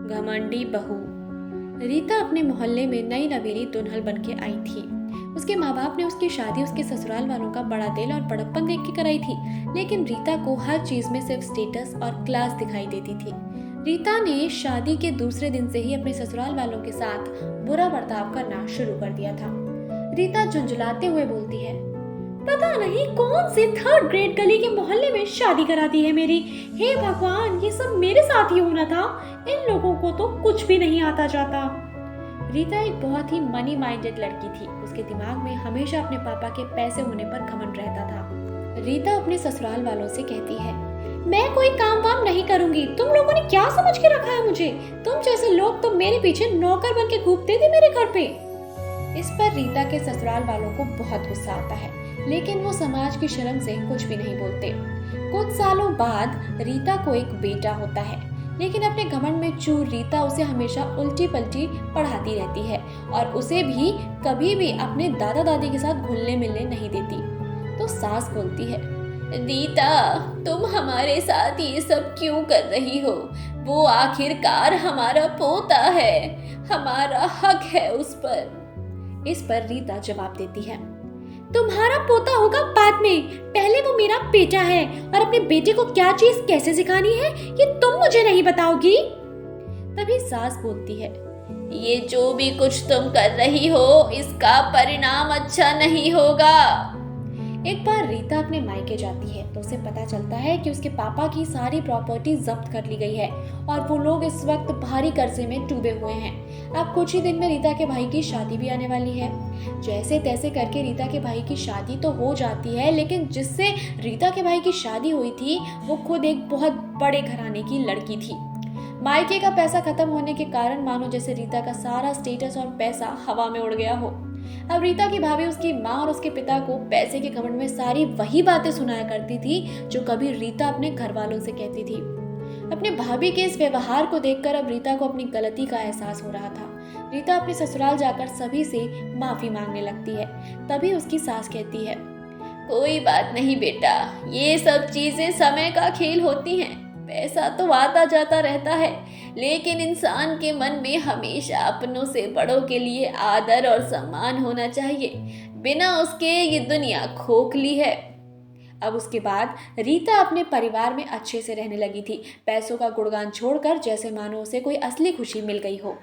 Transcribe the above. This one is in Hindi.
घमंडी बहू। रीता अपने मोहल्ले में नई नवेली दुल्हन बन के आई थी। उसके माँ बाप ने उसकी शादी उसके ससुराल वालों का बड़ा दिल और बड़प्पन देख के कराई थी, लेकिन रीता को हर चीज में सिर्फ स्टेटस और क्लास दिखाई देती थी। रीता ने शादी के दूसरे दिन से ही अपने ससुराल वालों के साथ बुरा बर्ताव करना शुरू कर दिया था। रीता झुंझलाते हुए बोलती है, पता नहीं कौन सी थर्ड ग्रेड गली के मोहल्ले में शादी करा दी है मेरी। हे भगवान, ये सब मेरे साथ ही होना था। इन लोगों को तो कुछ भी नहीं आता जाता। रीता एक बहुत ही मनी माइंडेड लड़की थी। उसके दिमाग में हमेशा अपने पापा के पैसे होने पर घमंड रहता था। रीता अपने ससुराल वालों से कहती है, मैं कोई काम वाम नहीं करूंगी। तुम लोगों ने क्या समझ के रखा है मुझे? तुम जैसे लोग तो मेरे पीछे नौकर बन के घूमते थे मेरे घर पे। इस पर रीता के ससुराल वालों को बहुत गुस्सा आता है, लेकिन वो समाज की शर्म से कुछ भी नहीं बोलते। कुछ सालों बाद रीता को एक बेटा होता है, लेकिन अपने घमंड में चूर रीता उसे हमेशा उल्टी पलटी पढ़ाती रहती है और उसे भी कभी भी अपने दादा दादी के साथ घुलने मिलने नहीं देती। तो सास बोलती है, रीता, तुम हमारे साथ ये सब क्यों कर रही हो? वो आखिरकार हमारा पोता है, हमारा हक है उस पर। इस पर रीता जवाब देती है, तुम्हारा पोता होगा बाद में, पहले वो मेरा बेटा है और अपने बेटे को क्या चीज कैसे सिखानी है ये तुम मुझे नहीं बताओगी। तभी सास बोलती है, ये जो भी कुछ तुम कर रही हो इसका परिणाम अच्छा नहीं होगा। एक बार रीता अपने मायके जाती है तो उसे पता चलता है कि उसके पापा की सारी प्रॉपर्टी जब्त कर ली गई है और वो लोग इस वक्त भारी कर्जे में डूबे हुए हैं। अब कुछ ही दिन में रीता के भाई की शादी भी आने वाली है। जैसे तैसे करके रीता के भाई की शादी तो हो जाती है, लेकिन जिससे रीता के भाई की शादी हुई थी वो खुद एक बहुत बड़े घराने की लड़की थी। मायके का पैसा खत्म होने के कारण मानो जैसे रीता का सारा स्टेटस और पैसा हवा में उड़ गया हो। अब रीता की भाभी उसकी माँ और उसके पिता को पैसे के घमंड में सारी वही बातें सुनाया करती थी जो कभी रीता अपने घर वालों से कहती थी। अपने भाभी के इस व्यवहार को देखकर अब रीता को अपनी गलती का एहसास हो रहा था। रीता अपने ससुराल जाकर सभी से माफी मांगने लगती है। तभी उसकी सास कहती है, कोई बात नहीं बेटा, ये सब चीजें समय का खेल होती हैं। पैसा तो आता जाता रहता है, लेकिन इंसान के मन में हमेशा अपनों से बड़ों के लिए आदर और सम्मान होना चाहिए। बिना उसके ये दुनिया खोखली है। अब उसके बाद रीता अपने परिवार में अच्छे से रहने लगी थी, पैसों का गुणगान छोड़कर, जैसे मानो उसे कोई असली खुशी मिल गई हो।